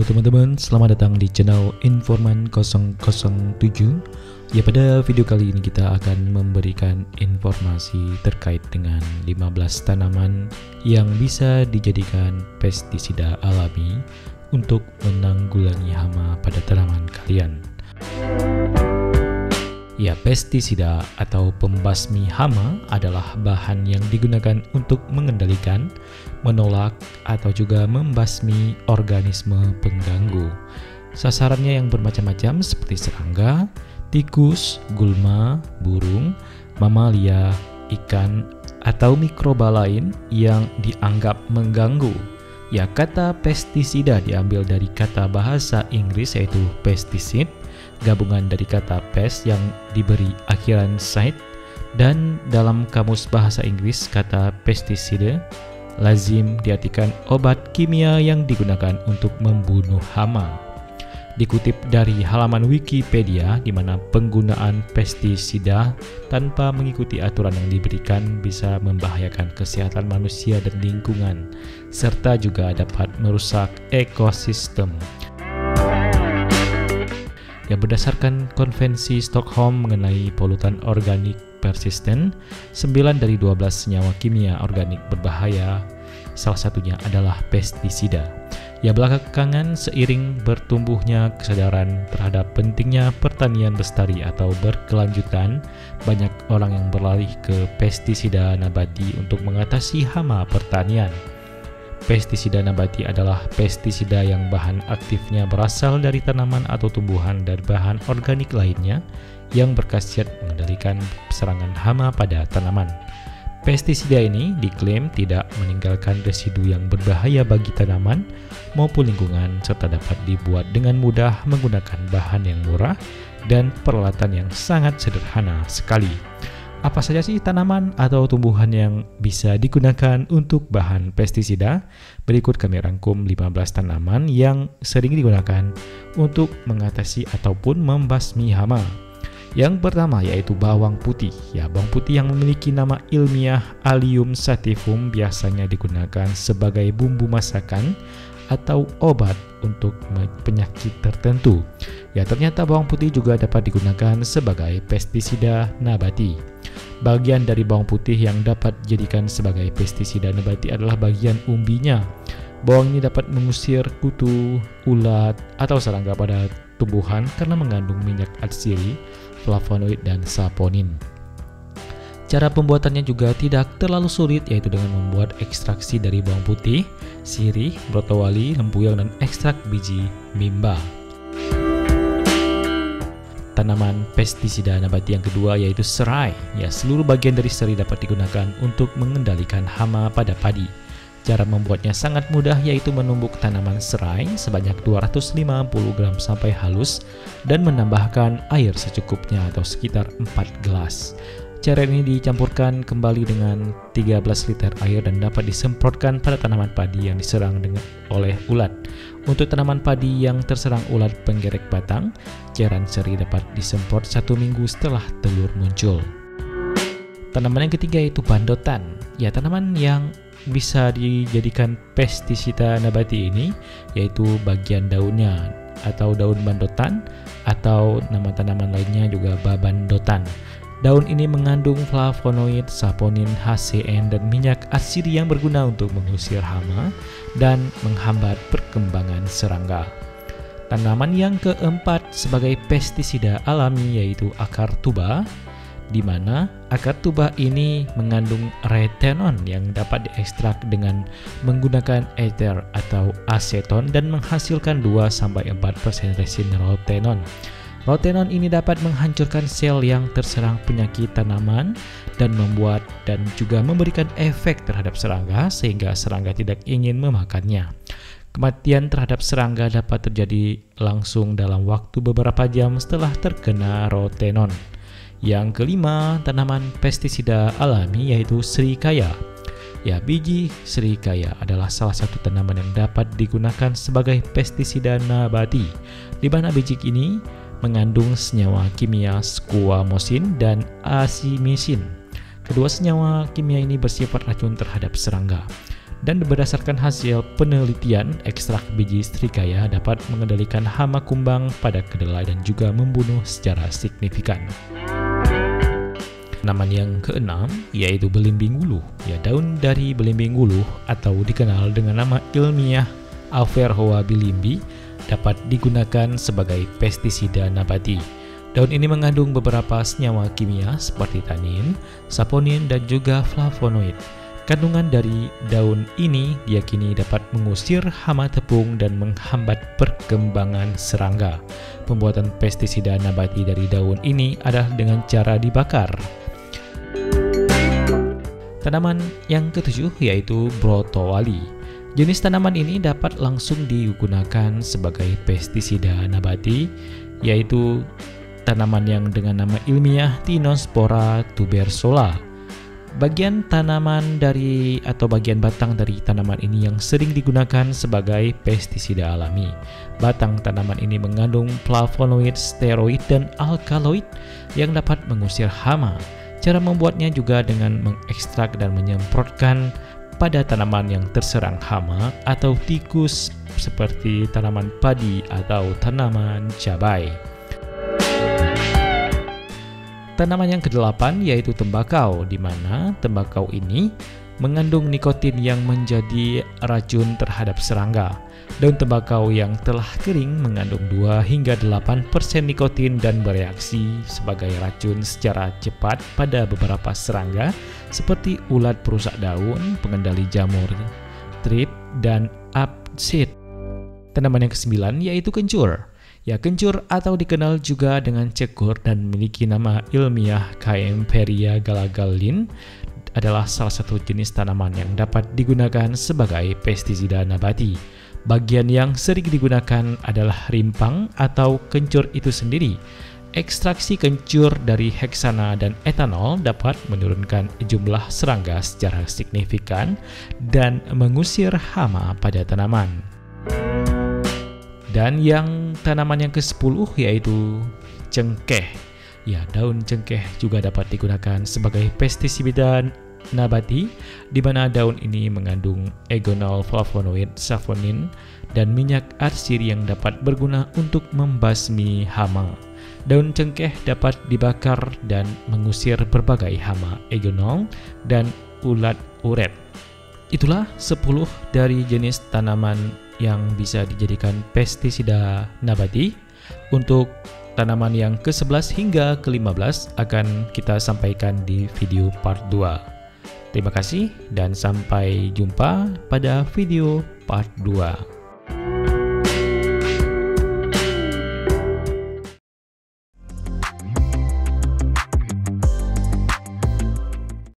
Halo teman-teman, selamat datang di channel Informan 007. Ya, pada video kali ini kita akan memberikan informasi terkait dengan 15 tanaman yang bisa dijadikan pestisida alami untuk menanggulangi hama pada tanaman kalian. Ya, pestisida atau pembasmi hama adalah bahan yang digunakan untuk mengendalikan, menolak, atau juga membasmi organisme pengganggu. Sasarannya yang bermacam-macam seperti serangga, tikus, gulma, burung, mamalia, ikan, atau mikroba lain yang dianggap mengganggu. Ya, kata pestisida diambil dari kata bahasa Inggris yaitu pesticide, gabungan dari kata pest yang diberi akhiran side, dan dalam kamus bahasa Inggris kata pesticide lazim diartikan obat kimia yang digunakan untuk membunuh hama. Dikutip dari halaman Wikipedia, di mana penggunaan pestisida tanpa mengikuti aturan yang diberikan bisa membahayakan kesehatan manusia dan lingkungan, serta juga dapat merusak ekosistem. Ya, berdasarkan konvensi Stockholm mengenai polutan organik persisten, 9 dari 12 senyawa kimia organik berbahaya, salah satunya adalah pestisida. Ya, belakangan seiring bertumbuhnya kesadaran terhadap pentingnya pertanian lestari atau berkelanjutan, banyak orang yang beralih ke pestisida nabati untuk mengatasi hama pertanian. Pestisida nabati adalah pestisida yang bahan aktifnya berasal dari tanaman atau tumbuhan dan bahan organik lainnya yang berkhasiat mengendalikan serangan hama pada tanaman. Pestisida ini diklaim tidak meninggalkan residu yang berbahaya bagi tanaman maupun lingkungan, serta dapat dibuat dengan mudah menggunakan bahan yang murah dan peralatan yang sangat sederhana sekali. Apa saja sih tanaman atau tumbuhan yang bisa digunakan untuk bahan pestisida? Berikut kami rangkum 15 tanaman yang sering digunakan untuk mengatasi ataupun membasmi hama. Yang pertama yaitu bawang putih. Ya, bawang putih yang memiliki nama ilmiah Allium sativum biasanya digunakan sebagai bumbu masakan atau obat untuk penyakit tertentu. Ya, ternyata bawang putih juga dapat digunakan sebagai pestisida nabati. Bagian dari bawang putih yang dapat dijadikan sebagai pestisida nabati adalah bagian umbinya. Bawang ini dapat mengusir kutu, ulat, atau serangga pada tumbuhan karena mengandung minyak atsiri, flavonoid, dan saponin. Cara pembuatannya juga tidak terlalu sulit, yaitu dengan membuat ekstraksi dari bawang putih, sirih, brotowali, lempuyang, dan ekstrak biji mimba. Tanaman pestisida nabati yang kedua yaitu serai. Ya, seluruh bagian dari serai dapat digunakan untuk mengendalikan hama pada padi. Cara membuatnya sangat mudah, yaitu menumbuk tanaman serai sebanyak 250 gram sampai halus dan menambahkan air secukupnya atau sekitar 4 gelas. Cara ini dicampurkan kembali dengan 13 liter air dan dapat disemprotkan pada tanaman padi yang diserang oleh ulat. Untuk tanaman padi yang terserang ulat penggerek batang, cairan serai dapat disemprot 1 minggu setelah telur muncul. Tanaman yang ketiga yaitu bandotan. Ya, tanaman yang bisa dijadikan pestisida nabati ini yaitu bagian daunnya atau daun bandotan, atau nama tanaman lainnya juga babandotan. Daun ini mengandung flavonoid, saponin, HCN, dan minyak atsiri yang berguna untuk mengusir hama dan menghambat perkembangan serangga. Tanaman yang keempat sebagai pestisida alami yaitu akar tuba, di mana akar tuba ini mengandung retenon yang dapat diekstrak dengan menggunakan ether atau aseton dan menghasilkan 2-4% resin rotenon. Rotenon ini dapat menghancurkan sel yang terserang penyakit tanaman dan membuat dan juga memberikan efek terhadap serangga sehingga serangga tidak ingin memakannya. Kematian terhadap serangga dapat terjadi langsung dalam waktu beberapa jam setelah terkena rotenon. Yang kelima, tanaman pestisida alami yaitu serikaya. Ya, biji serikaya adalah salah satu tanaman yang dapat digunakan sebagai pestisida nabati, di mana biji ini mengandung senyawa kimia squamosin dan asimisin. Kedua senyawa kimia ini bersifat racun terhadap serangga. Dan berdasarkan hasil penelitian, ekstrak biji serikaya dapat mengendalikan hama kumbang pada kedelai dan juga membunuh secara signifikan. Tanaman yang keenam yaitu belimbing wuluh. Ya, daun dari belimbing wuluh atau dikenal dengan nama ilmiah Averrhoa bilimbi dapat digunakan sebagai pestisida nabati. Daun ini mengandung beberapa senyawa kimia seperti tanin, saponin, dan juga flavonoid. Kandungan dari daun ini diyakini dapat mengusir hama tepung dan menghambat perkembangan serangga. Pembuatan pestisida nabati dari daun ini adalah dengan cara dibakar. Tanaman yang ketujuh yaitu brotowali. Jenis tanaman ini dapat langsung digunakan sebagai pestisida nabati, yaitu tanaman yang dengan nama ilmiah Tinospora tubersola. Bagian tanaman dari atau bagian batang dari tanaman ini yang sering digunakan sebagai pestisida alami. Batang tanaman ini mengandung flavonoid, steroid, dan alkaloid yang dapat mengusir hama. Cara membuatnya juga dengan mengekstrak dan menyemprotkan pada tanaman yang terserang hama atau tikus seperti tanaman padi atau tanaman cabai. Tanaman yang kedelapan yaitu tembakau, di mana tembakau ini mengandung nikotin yang menjadi racun terhadap serangga. Daun tembakau yang telah kering mengandung 2 hingga 8% nikotin dan bereaksi sebagai racun secara cepat pada beberapa serangga seperti ulat perusak daun, pengendali jamur, trip, dan apsid. Tanaman yang kesembilan yaitu kencur. Ya, kencur atau dikenal juga dengan cekur dan memiliki nama ilmiah Kaempferia galagallin adalah salah satu jenis tanaman yang dapat digunakan sebagai pestisida nabati. Bagian yang sering digunakan adalah rimpang atau kencur itu sendiri. Ekstraksi kencur dari heksana dan etanol dapat menurunkan jumlah serangga secara signifikan dan mengusir hama pada tanaman. Dan yang tanaman yang ke-10 yaitu cengkeh. Ya, daun cengkeh juga dapat digunakan sebagai pestisida nabati, di mana daun ini mengandung eugenol flavonoid, saponin, dan minyak arsir yang dapat berguna untuk membasmi hama. Daun cengkeh dapat dibakar dan mengusir berbagai hama, eugenol, dan ulat uret. Itulah 10 dari jenis tanaman yang bisa dijadikan pestisida nabati. Untuk tanaman yang ke-11 hingga ke-15 akan kita sampaikan di video part 2. Terima kasih dan sampai jumpa pada video part 2.